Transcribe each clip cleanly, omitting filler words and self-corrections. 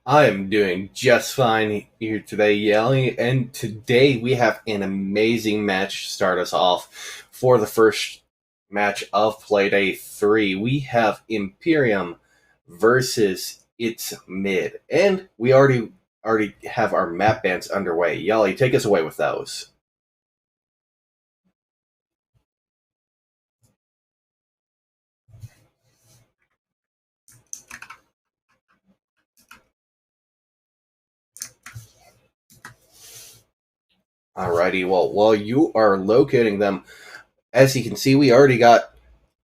I am doing just fine here today, Yelly, and today we have an amazing match to start us off. For the first match of Playday 3, we have Imperium versus its mid, and we already have our map bans underway. Yelly, take us away with those. Alrighty, well, while you are locating them, as you can see, we already got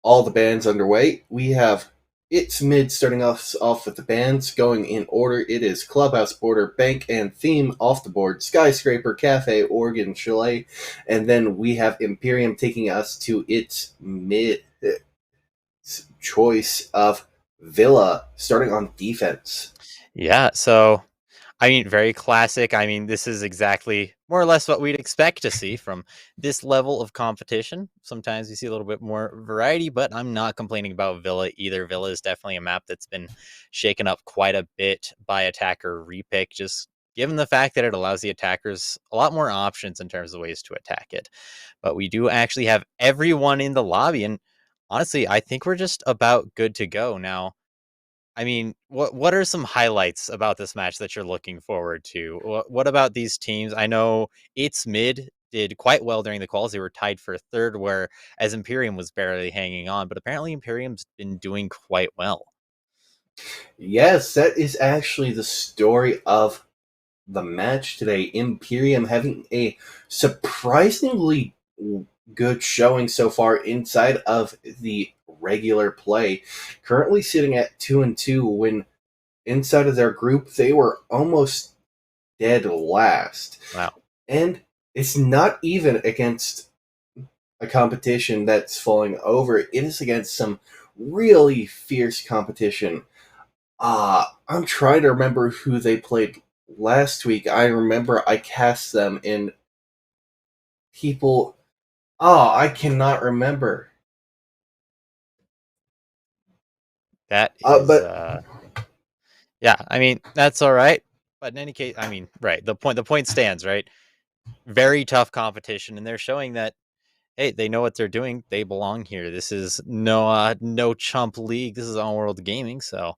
all the bands underway. We have It's Mid starting off with the bands going in order. It is Clubhouse, Border, Bank, and Theme off the board. Skyscraper, Cafe, Oregon, Chalet. And then we have Imperium taking us to its mid choice of Villa starting on defense. Yeah, so I mean, very classic. I mean, this is exactly more or less what we'd expect to see from this level of competition. Sometimes you see a little bit more variety, but I'm not complaining about Villa either. Villa is definitely a map that's been shaken up quite a bit by attacker repick, just given the fact that it allows the attackers a lot more options in terms of ways to attack it. But we do actually have everyone in the lobby, and honestly, I think we're just about good to go now. I mean, what are some highlights about this match that you're looking forward to? What about these teams? I know It's Mid did quite well during the quals. They were tied for third, where as Imperium was barely hanging on, but apparently Imperium's been doing quite well. Yes, that is actually the story of the match today. Imperium having a surprisingly good showing so far inside of the regular play. Currently sitting at 2-2 when inside of their group they were almost dead last. Wow. And it's not even against a competition that's falling over. It is against some really fierce competition. I'm trying to remember who they played last week. I remember I cast them in people. I cannot remember. That is But yeah, I mean, that's all right. But in any case, I mean, right, the point stands, right? Very tough competition, and they're showing that hey, they know what they're doing. They belong here. This is no chump league. This is on world gaming. So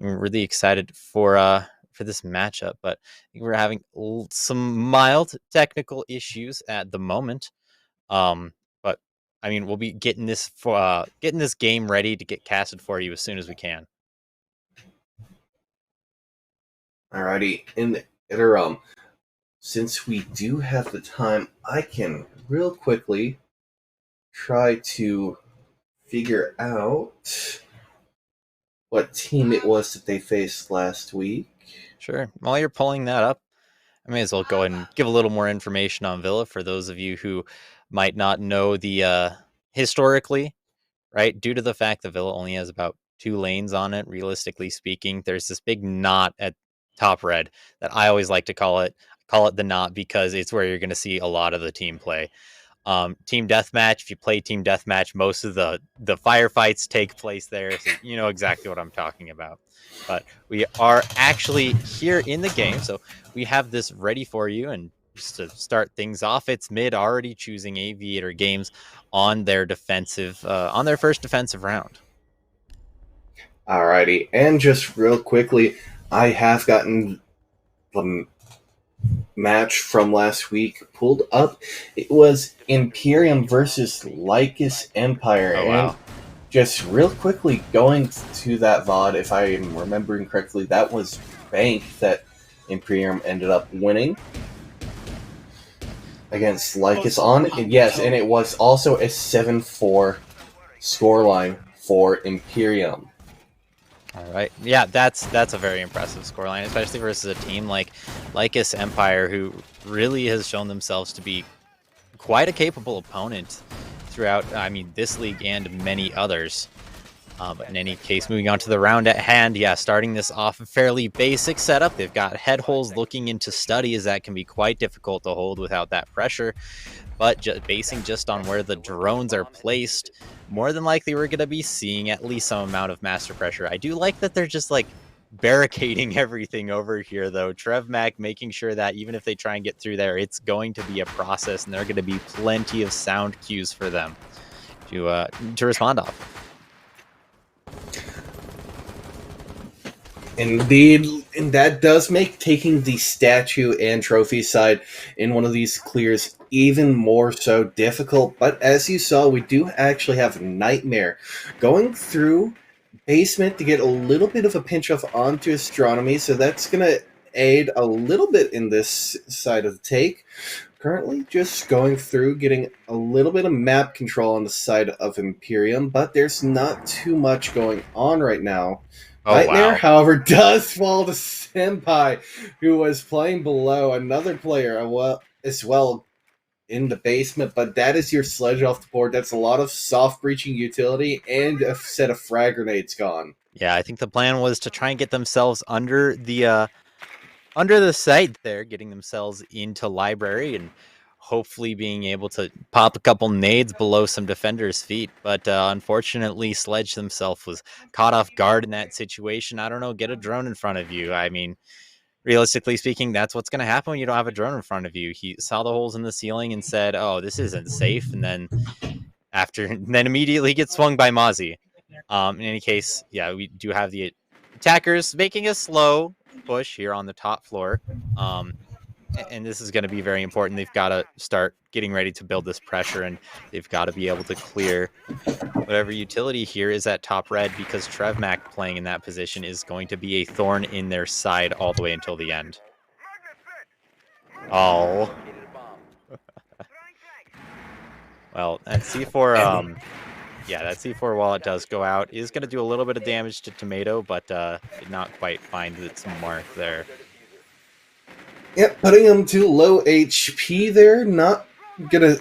I'm really excited for this matchup. But I think we're having some mild technical issues at the moment. But I mean, we'll be getting this game ready to get casted for you as soon as we can. alrighty, in the interim, since we do have the time, I can real quickly try to figure out what team it was that they faced last week. Sure. While you're pulling that up, I may as well go ahead and give a little more information on Villa for those of you who might not know the historically, right? Due to the fact that Villa only has about 2 lanes on it, realistically speaking, there's this big knot at top red that I always like to call it the knot because it's where you're going to see a lot of the team play. Team deathmatch. If you play team deathmatch, most of the firefights take place there, so you know exactly what I'm talking about. But we are actually here in the game, so we have this ready for you. And just to start things off, it's mid already choosing Aviator Games on their on their first defensive round. Alrighty, and just real quickly, I have gotten the match from last week pulled up. It was Imperium versus Lycus Empire, Oh and wow. just real quickly going to that VOD, if I am remembering correctly, that was Bank that Imperium ended up winning against Lycus on. And yes, and it was also a 7-4 scoreline for Imperium. All right. Yeah, that's a very impressive scoreline, especially versus a team like Lycus Empire, who really has shown themselves to be quite a capable opponent throughout, I mean, this league and many others. But in any case, moving on to the round at hand, yeah, starting this off a fairly basic setup. They've got head holes looking into study, as that can be quite difficult to hold without that pressure. But basing just on where the drones are placed, more than likely we're going to be seeing at least some amount of master pressure. I do like that they're just like barricading everything over here, though. Trev Mack making sure that even if they try and get through there, it's going to be a process, and there are going to be plenty of sound cues for them to respond off. Indeed, and that does make taking the statue and trophy side in one of these clears even more so difficult. But as you saw, we do actually have Nightmare going through basement to get a little bit of a pinch off onto astronomy, so that's going to aid a little bit in this side of the take. Currently, just going through, getting a little bit of map control on the side of Imperium, but there's not too much going on right now. Oh, Nightmare, wow. however, does fall to Senpai, who was playing below another player as well in the basement, but that is your sledge off the board. That's a lot of soft breaching utility and a set of frag grenades gone. Yeah, I think the plan was to try and get themselves under the site there, getting themselves into library and hopefully being able to pop a couple nades below some defenders' feet. But unfortunately, Sledge himself was caught off guard in that situation. I don't know, get a drone in front of you. I mean, realistically speaking, that's what's going to happen when you don't have a drone in front of you. He saw the holes in the ceiling and said, "Oh, this isn't safe." And then immediately gets swung by Mozzie. In any case, yeah, we do have the attackers making a slow push here on the top floor. Um, and this is going to be very important. They've got to start getting ready to build this pressure, and they've got to be able to clear whatever utility here is at top red, because Trevmac playing in that position is going to be a thorn in their side all the way until the end. Oh, well, that C4, And yeah, that C4, while it does go out, is going to do a little bit of damage to Tomato, but did not quite find its mark there. yep, putting him to low HP there. Not gonna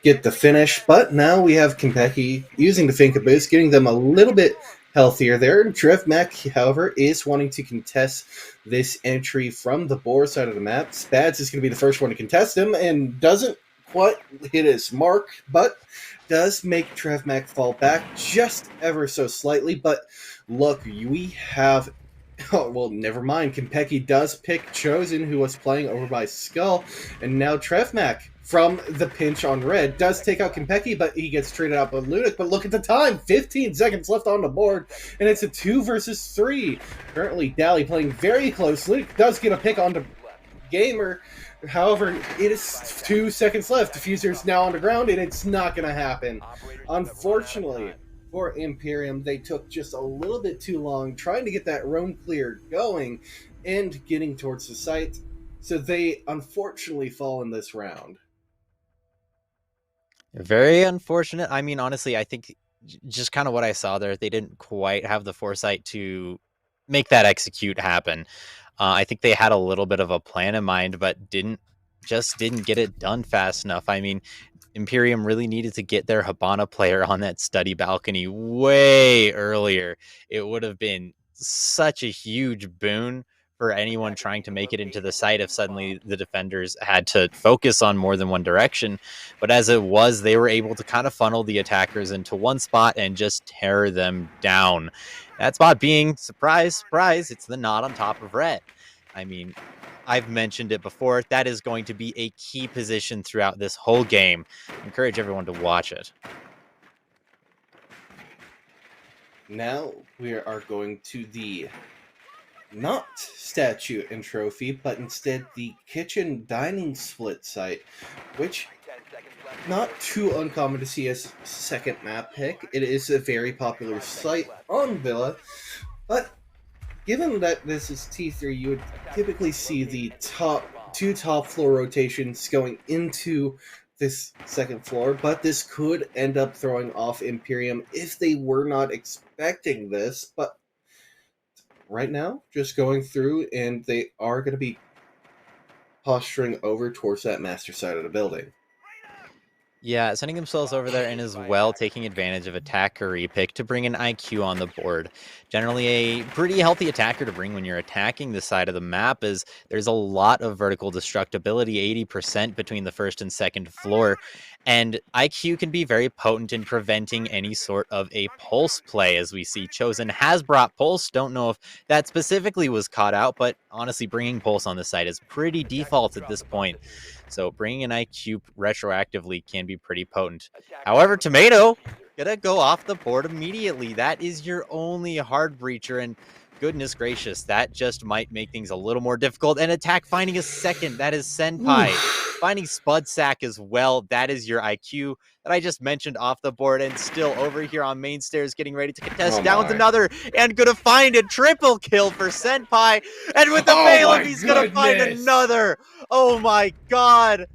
get the finish, but now we have Konpeki using the Finka boost, getting them a little bit healthier there. Trev Mack, however, is wanting to contest this entry from the Boar side of the map. Spads is going to be the first one to contest him and doesn't quite hit his mark, but does make Trev Mack fall back just ever so slightly. But look, we have. Oh, well, never mind. Konpeki does pick Chosen, who was playing over by Skull, and now Trevmac from the pinch on red does take out Konpeki, but he gets traded out by Ludic. But look at the time, 15 seconds left on the board, and it's a 2 versus 3. Currently, Dally playing very close. Ludic does get a pick on the Gamer. However, it is 2 seconds left. Diffuser is now on the ground, and it's not going to happen. Unfortunately, for Imperium, they took just a little bit too long trying to get that roam clear going and getting towards the site. So they unfortunately fall in this round. Very unfortunate. I mean, honestly, I think just kind of what I saw there, they didn't quite have the foresight to make that execute happen. I think they had a little bit of a plan in mind, but didn't get it done fast enough. I mean, Imperium really needed to get their Habana player on that study balcony way earlier. It would have been such a huge boon for anyone trying to make it into the site if suddenly the defenders had to focus on more than one direction. But as it was, they were able to kind of funnel the attackers into one spot and just tear them down. That spot being, surprise, surprise, it's the knot on top of red. I mean, I've mentioned it before. That is going to be a key position throughout this whole game. I encourage everyone to watch it. Now we are going to the not statue and trophy, but instead the kitchen dining split site, which not too uncommon to see as second map pick. It is a very popular site on Villa, but given that this is T3, you would typically see the top floor rotations going into this second floor, but this could end up throwing off Imperium if they were not expecting this. But right now, just going through, and they are going to be posturing over towards that master side of the building. Yeah, sending themselves over there and as well taking advantage of attacker repick to bring an IQ on the board. Generally a pretty healthy attacker to bring when you're attacking this side of the map, as there's a lot of vertical destructibility, 80% between the first and second floor. And IQ can be very potent in preventing any sort of a pulse play, as we see Chosen has brought pulse. Don't know if that specifically was caught out, but honestly, bringing pulse on the side is pretty default at this point. So bringing an IQ retroactively can be pretty potent. However, Tomato gonna go off the board immediately. That is your only hard breacher, and goodness gracious, that just might make things a little more difficult. And attack finding a second, that is Senpai. Oof. Finding Spud Sack as well, that is your IQ that I just mentioned off the board. And still over here on main stairs, getting ready to Oh contest. Downs my. another, and gonna find a triple kill for Senpai. And with the Oh bailiff, my he's gonna find goodness! another. Oh my god.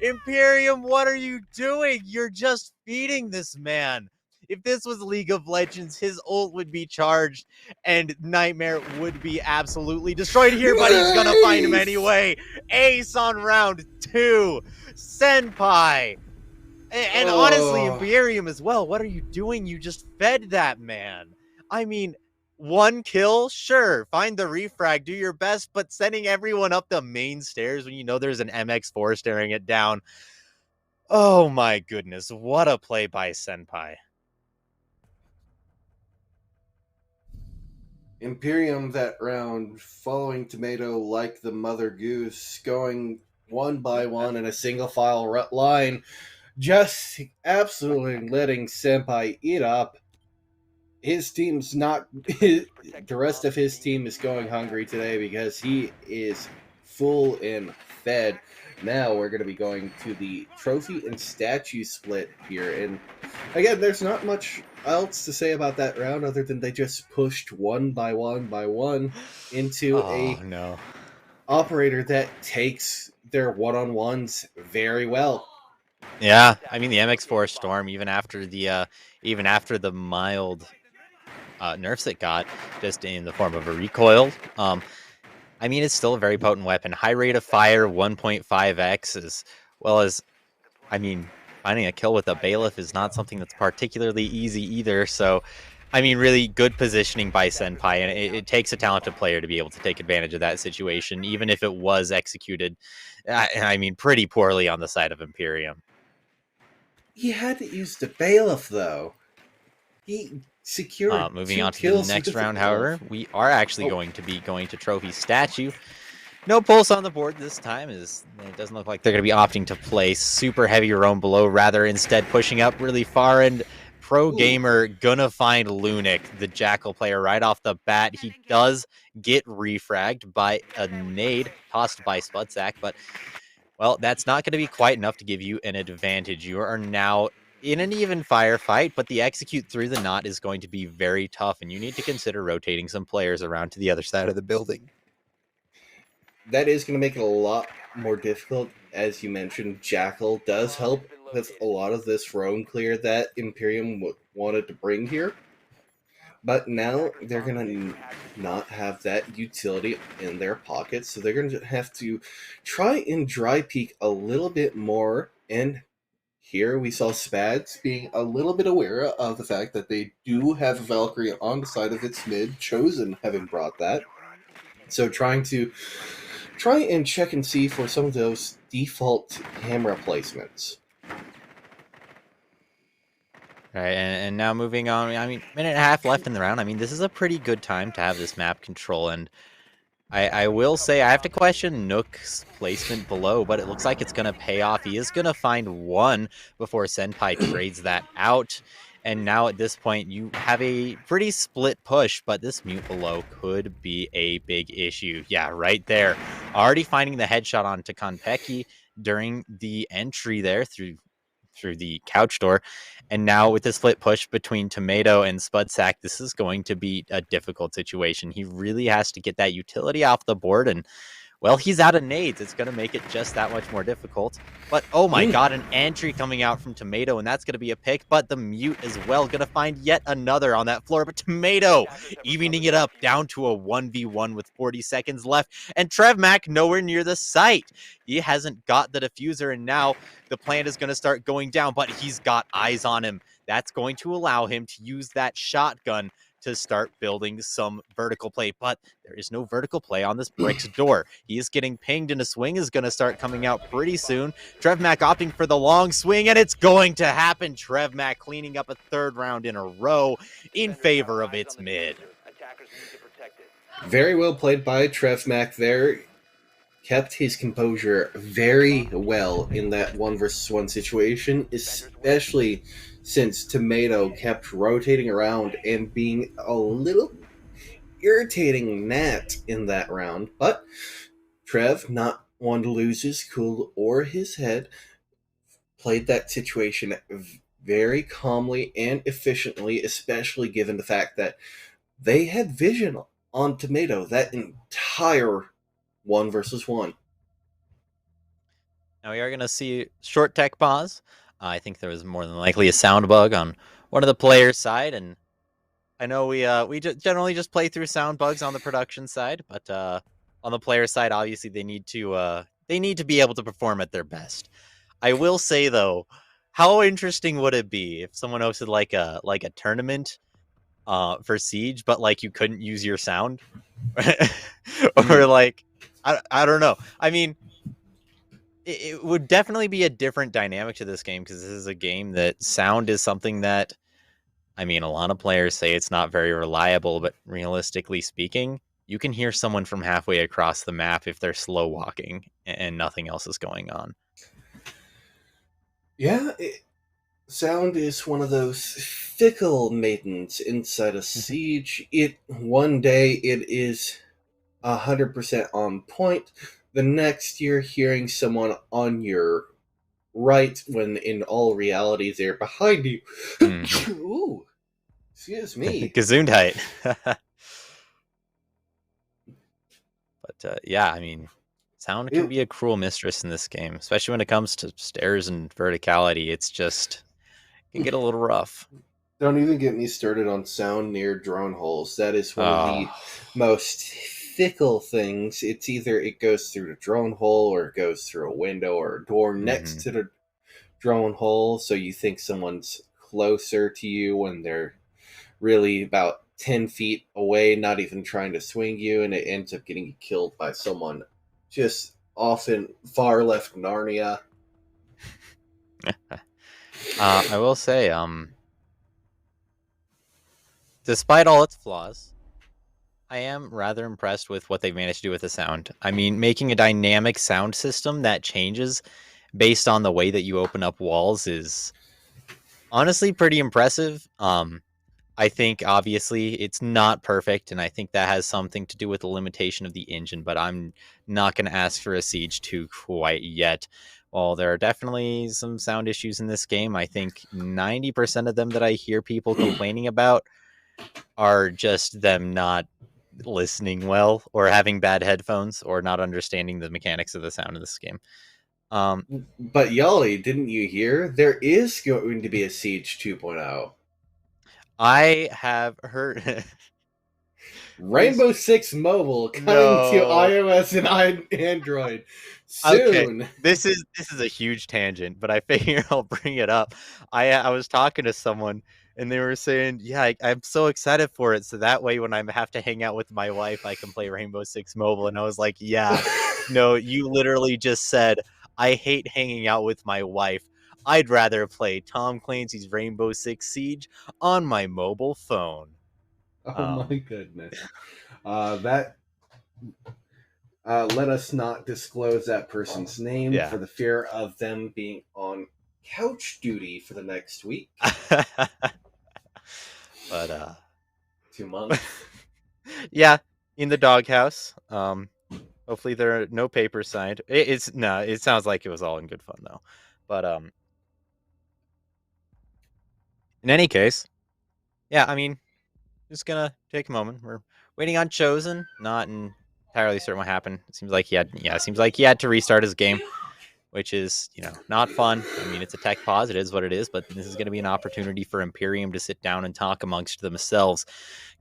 Imperium, what are you doing? You're just feeding this man. If this was League of Legends, his ult would be charged and Nightmare would be absolutely destroyed here, but he's gonna find him Nice! anyway. Ace on round 2. Senpai. And honestly, Oh. Imperium as well. What are you doing? You just fed that man. I mean, one kill, sure, find the refrag, do your best, but sending everyone up the main stairs when you know there's an MX4 staring it down. Oh my goodness, what a play by Senpai. Imperium that round, following Tomato like the mother goose, going one by one in a single file line, just absolutely letting Senpai eat up. His team's not. The rest of his team is going hungry today because he is full and fed. Now we're going to be going to the trophy and statue split here. And again, there's not much else to say about that round other than they just pushed one by one into Oh a no. operator that takes their one-on-ones very well. Yeah, I mean the MX4 Storm, even after the mild nerfs it got, just in the form of a recoil. I mean, it's still a very potent weapon. High rate of fire, 1.5x, as well as, I mean, finding a kill with a bailiff is not something that's particularly easy either. So, I mean, really good positioning by Senpai, and it takes a talented player to be able to take advantage of that situation, even if it was executed, I mean, pretty poorly on the side of Imperium. He had to use the bailiff, though. He secured Moving two on to the kills with next the round, bailiff. however, we are actually Oh, going to be going to Trophy Statue. No pulse on the board this time, as it doesn't look like they're going to be opting to play super heavy roam below, rather instead pushing up really far. And Pro ooh. Gamer gonna find Lunic, the Jackal player, right off the bat. He does get refragged by a nade tossed by Spudsack, but well, that's not going to be quite enough to give you an advantage. You are now in an even firefight, but the execute through the knot is going to be very tough, and you need to consider rotating some players around to the other side of the building. That is going to make it a lot more difficult. As you mentioned, Jackal does help with a lot of this roam clear that Imperium wanted to bring here. But now they're going to not have that utility in their pockets, so they're going to have to try and dry peek a little bit more. And here we saw Spads being a little bit aware of the fact that they do have a Valkyrie on the side of its mid, Chosen having brought that. So try and check and see for some of those default camera placements. Right, and now moving on. I mean, minute and a half left in the round. I mean, this is a pretty good time to have this map control, and I will say I have to question Nook's placement below, but it looks like it's going to pay off. He is going to find one before Senpai trades that out. And now at this point, you have a pretty split push, but this mute below could be a big issue. Yeah, right there. Already finding the headshot on Konpeki during the entry there through the couch door. And now with the split push between Tomato and Spudsack, this is going to be a difficult situation. He really has to get that utility off the board. And Well, he's out of nades. It's going to make it just that much more difficult. But oh my Mm. god, an entry coming out from Tomato, and that's going to be a pick. But the mute as well, going to find yet another on that floor. But Tomato evening it up down to a 1v1 with 40 seconds left. And Trev Mack nowhere near the site. He hasn't got the diffuser, and now the plant is going to start going down, but he's got eyes on him. That's going to allow him to use that shotgun to start building some vertical play. But there is no vertical play on this Brick's door. He is getting pinged, and a swing is going to start coming out pretty soon. Trev Mack opting for the long swing, and it's going to happen. Trev Mack cleaning up a third round in a row in favor of its mid. Very well played by Trev Mack there. Kept his composure very well in that 1 versus 1 situation, especially since Tomato kept rotating around and being a little irritating Nat in that round. But Trev, not one to lose his cool or his head, played that situation very calmly and efficiently, especially given the fact that they had vision on Tomato that entire 1 versus 1. Now we are going to see short tech pause. I think there was more than likely a sound bug on one of the players' side, and I know we generally just play through sound bugs on the production side, but on the player side, obviously they need to be able to perform at their best. I will say though, how interesting would it be if someone hosted like a tournament for Siege, but like you couldn't use your sound, or Mm. like I don't know. I mean, it would definitely be a different dynamic to this game because this is a game that sound is something that I mean, a lot of players say it's not very reliable, but realistically speaking, you can hear someone from halfway across the map if they're slow walking and nothing else is going on. Yeah, sound is one of those fickle maidens inside a siege. It one day it is 100% on point. The next you're hearing someone on your right when in all reality they're behind you. Mm-hmm. Ooh, excuse me. Gesundheit. But yeah, I mean, sound can It, be a cruel mistress in this game, especially when it comes to stairs and verticality. It's just it can get a little rough. don't even get me started on sound near drone holes. That is one of Oh. the most fickle things. It's either it goes through the drone hole or it goes through a window or a door Mm-hmm. next to the drone hole, so you think someone's closer to you when they're really about 10 feet away, not even trying to swing you, and it ends up getting killed by someone just often far left Narnia. I will say, despite all its flaws, I am rather impressed with what they've managed to do with the sound. I mean, making a dynamic sound system that changes based on the way that you open up walls is honestly pretty impressive. I think obviously it's not perfect, and I think that has something to do with the limitation of the engine, but I'm not going to ask for a Siege 2 quite yet. While there are definitely some sound issues in this game, I think 90% of them that I hear people complaining about are just them not listening well or having bad headphones or not understanding the mechanics of the sound of this game. Um, But Yali, didn't you hear? There is going to be a Siege 2.0. I have heard. Please, Rainbow Six Mobile coming to no. iOS and Android Okay, soon. this is a huge tangent, but I figure I'll bring it up. I was talking to someone and they were saying, "Yeah, I'm so excited for it, so that way when I have to hang out with my wife, I can play Rainbow Six Mobile." And I was like, "Yeah, no, you literally just said I hate hanging out with my wife. I'd rather play Tom Clancy's Rainbow Six Siege on my mobile phone." Oh my Um, goodness. That let us not disclose that person's name yeah. for the fear of them being on couch duty for the next week, But 2 months. yeah, in the doghouse. Hopefully there are no papers signed. It's no. It sounds like it was all in good fun though. But in any case, yeah. I mean, just gonna take a moment. We're waiting on Chosen, not in entirely certain what happened. It seems like it seems like he had to restart his game, which is, not fun. I mean, it's a tech pause. It is what it is, but this is going to be an opportunity for Imperium to sit down and talk amongst themselves,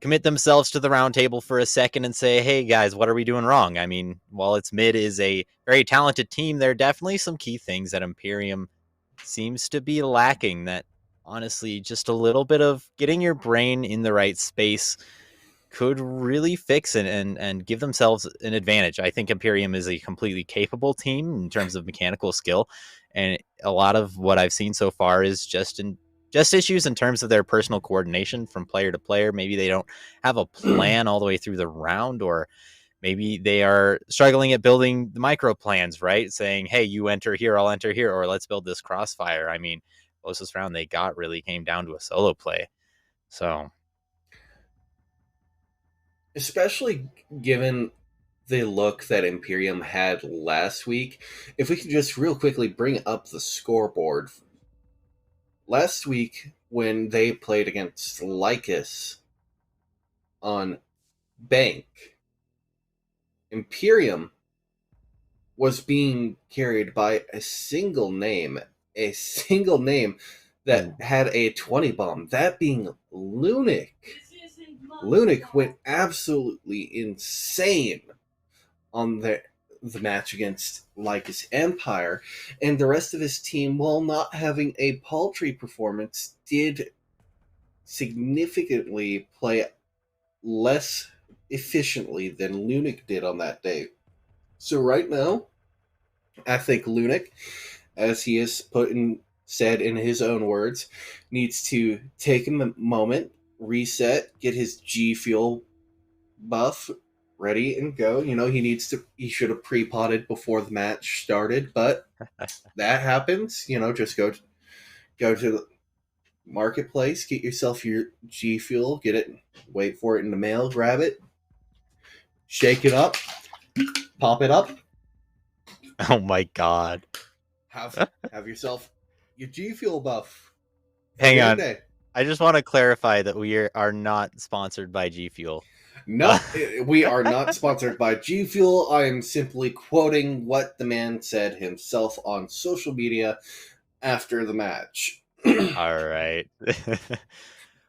commit themselves to the round table for a second and say, hey, guys, what are we doing wrong? I mean, while its mid is a very talented team, there are definitely some key things that Imperium seems to be lacking that honestly, just a little bit of getting your brain in the right space could really fix it and give themselves an advantage. I think Imperium is a completely capable team in terms of mechanical skill, and a lot of what I've seen so far is just issues in terms of their personal coordination from player to player. Maybe they don't have a plan all the way through the round, or maybe they are struggling at building the micro plans, right? Saying, hey, you enter here, I'll enter here, or let's build this crossfire. I mean, closest round they got really came down to a solo play. So Especially given the look that Imperium had last week. If we could just real quickly bring up the scoreboard. Last week, when they played against Lycus on Bank, Imperium was being carried by a single name that ooh. had a 20 bomb, that being Lunic. Lunic went absolutely insane on the match against Lycus Empire, and the rest of his team, while not having a paltry performance, did significantly play less efficiently than Lunic did on that day. So right now, I think Lunic, as he has said in his own words, needs to take a moment, reset, get his G Fuel buff ready and go. He should have pre-potted before the match started, but that happens. Just go to the marketplace, get yourself your G Fuel, get it, wait for it in the mail, grab it, shake it up, pop it up, Oh my god. have yourself your G Fuel buff for Hang game on. day. I just want to clarify that we are not sponsored by G Fuel. Uh, No, we are not sponsored by G Fuel. I am simply quoting what the man said himself on social media after the match. all right.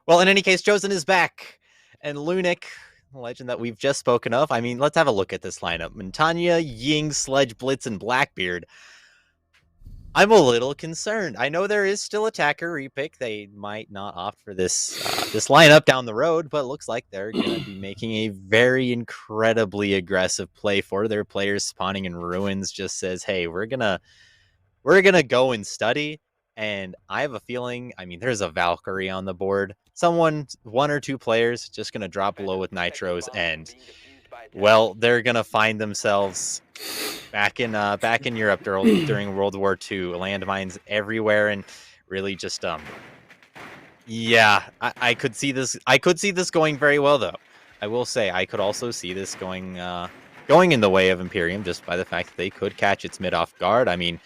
Well, in any case, Chosen is back. And Lunic, the legend that we've just spoken of. I mean, let's have a look at this lineup. Montanya, Ying, Sledge, Blitz, and Blackbeard. I'm a little concerned. I know there is still attacker repick. They might not opt for this lineup down the road, but it looks like they're gonna be making a very incredibly aggressive play for their players. Spawning in ruins just says, "Hey, we're gonna go and study." And I have a feeling. I mean, there's a Valkyrie on the board. One or two players, just gonna drop below with nitros, and well, they're gonna find themselves back in Europe during World War II, landmines everywhere, and really just yeah, I could see this. I could see this going very well, though. I will say I could also see this going in the way of Imperium just by the fact that they could catch its mid off guard. I mean,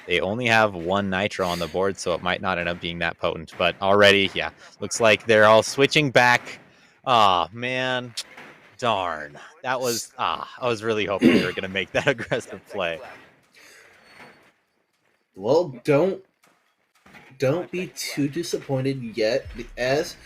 they only have one nitro on the board, so it might not end up being that potent. But already, yeah, looks like they're all switching back. Oh man, darn. I was really hoping they were going to make that aggressive play. Well, don't be too disappointed yet, as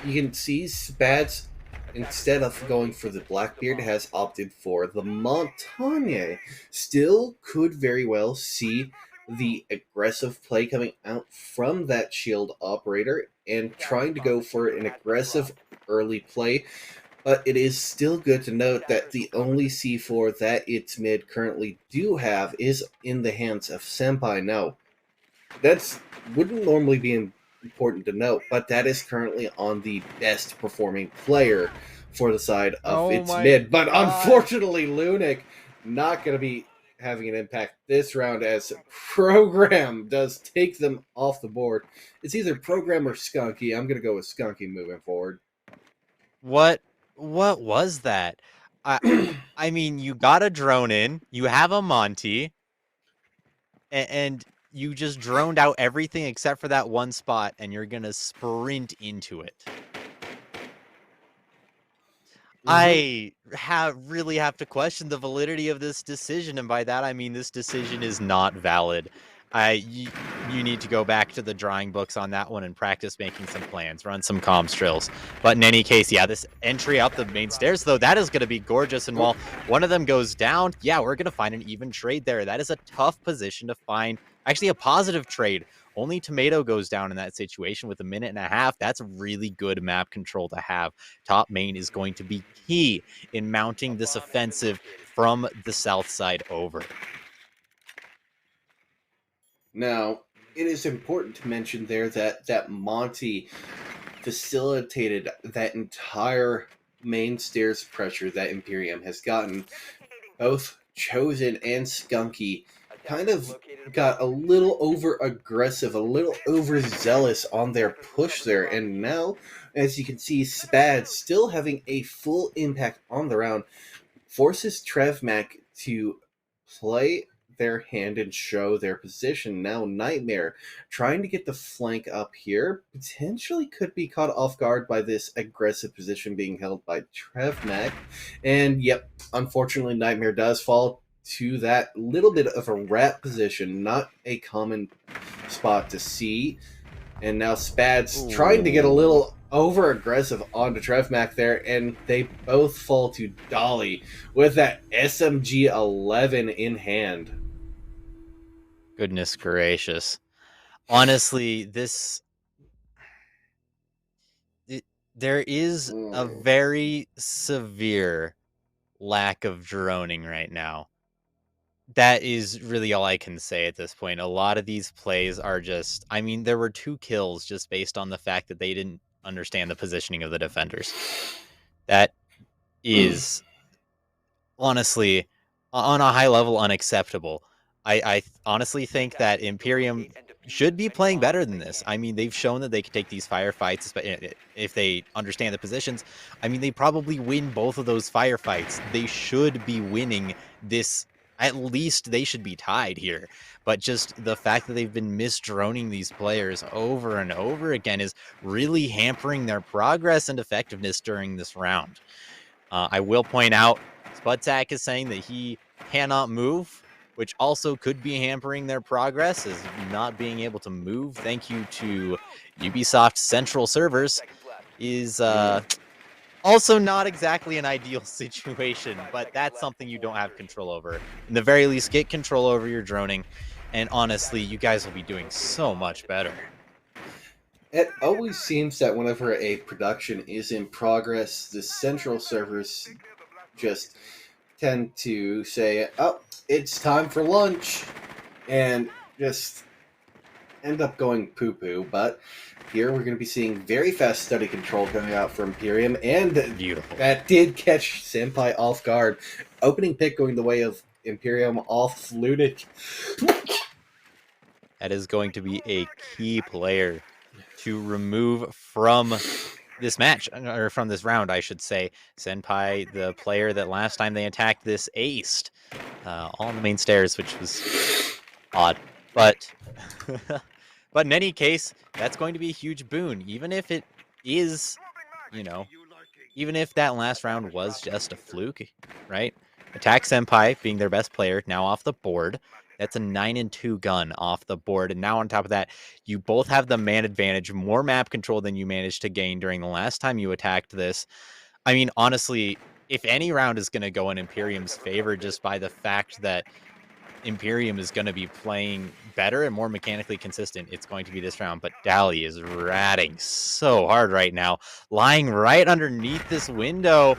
you can see Spats, instead of going for the Blackbeard, has opted for the Montagne. Still could very well see the aggressive play coming out from that shield operator and trying to go for an aggressive early play, but it is still good to note that the only C4 that its mid currently do have is in the hands of Senpai. Now, that's wouldn't normally be important to note, but that is currently on the best performing player for the side of Oh its my mid. But god. unfortunately, Lunic not going to be having an impact this round as Program does take them off the board. It's either Program or Skunky. I'm going to go with Skunky moving forward. What what was that? I I mean, you got a drone in, you have a Monty, and you just droned out everything except for that one spot, and you're gonna sprint into it. Mm-hmm. really have to question the validity of this decision, and by that I mean this decision is not valid. You need to go back to the drawing books on that one and practice making some plans, run some comms drills. But in any case, yeah, this entry up the main stairs though, that is going to be gorgeous. And Oh, while one of them goes down, yeah, we're going to find an even trade there. That is a tough position to find. Actually, a positive trade. Only Tomato goes down in that situation with a minute and a half. That's really good map control to have. Top main is going to be key in mounting this offensive from the south side over. now, it is important to mention there that Monty facilitated that entire main stairs pressure that Imperium has gotten. Both Chosen and Skunky kind of got a little over aggressive, a little overzealous on their push there, and now, as you can see, Spad still having a full impact on the round forces Trevmac to play their hand and show their position. Now, Nightmare, trying to get the flank up here, potentially could be caught off guard by this aggressive position being held by Trevmac. And yep, unfortunately, Nightmare does fall to that little bit of a rat position, not a common spot to see. And now Spad's trying to get a Ooh, little over aggressive onto Trevmac there, and they both fall to Dolly with that SMG 11 in hand. goodness gracious. Honestly, it, there is a Mm. very severe lack of droning right now. That is really all I can say at this point. A lot of these plays are just, I mean, there were 2 kills just based on the fact that they didn't understand the positioning of the defenders. That is honestly on a high level unacceptable. I honestly think that Imperium should be playing better than this. I mean, they've shown that they can take these firefights if they understand the positions. I mean, they probably win both of those firefights. They should be winning this. At least they should be tied here. But just the fact that they've been misdroning these players over and over again is really hampering their progress and effectiveness during this round. I will point out Spudsack is saying that he cannot move, which also could be hampering their progress as not being able to move. Thank you to Ubisoft Central Servers is Mm. also not exactly an ideal situation, but that's something you don't have control over. In the very least, get control over your droning, and honestly, you guys will be doing so much better. It always seems that whenever a production is in progress, the central servers just tend to say, "Oh, it's time for lunch," and just end up going poo poo. But here we're going to be seeing very fast study control coming out for Imperium, and Beautiful. that did catch Senpai off guard. Opening pick going the way of Imperium, all fluted. That is going to be a key player to remove from this match, or from this round, I should say. Senpai, the player that last time they attacked this aced on the main stairs, which was odd. But but in any case, that's going to be a huge boon, even if it is, you know, even if that last round was just a fluke, right? Attack Senpai being their best player now off the board. That's a 9-2 gun off the board. And now on top of that, you both have the man advantage, more map control than you managed to gain during the last time you attacked this. I mean, honestly, if any round is going to go in Imperium's favor just by the fact that Imperium is going to be playing better and more mechanically consistent, it's going to be this round. But Dally is ratting so hard right now, lying right underneath this window,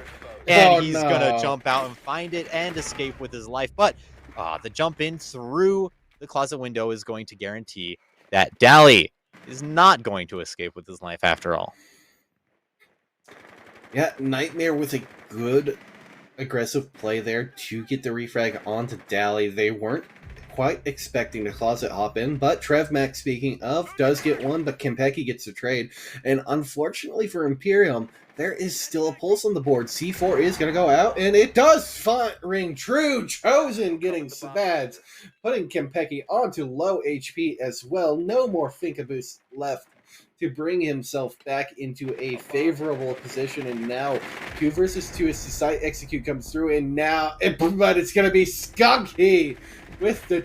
and Oh he's going to no. jump out and find it and escape with his life. But the jump in through the closet window is going to guarantee that Dally is not going to escape with his life after all. Yeah, Nightmare with a good aggressive play there to get the refrag onto Dally. They weren't quite expecting the closet hop in, but Trev Max, speaking of, does get one, but Kempeki gets the trade. And unfortunately for Imperium, there is still a pulse on the board. C4 is going to go out, and it does ring true. Chosen getting Sabads, putting Kempeki onto low HP as well. No more Finka boost left to bring himself back into a favorable position. And now 2 versus 2 as Society Execute comes through, and now but it's going to be Skunky with the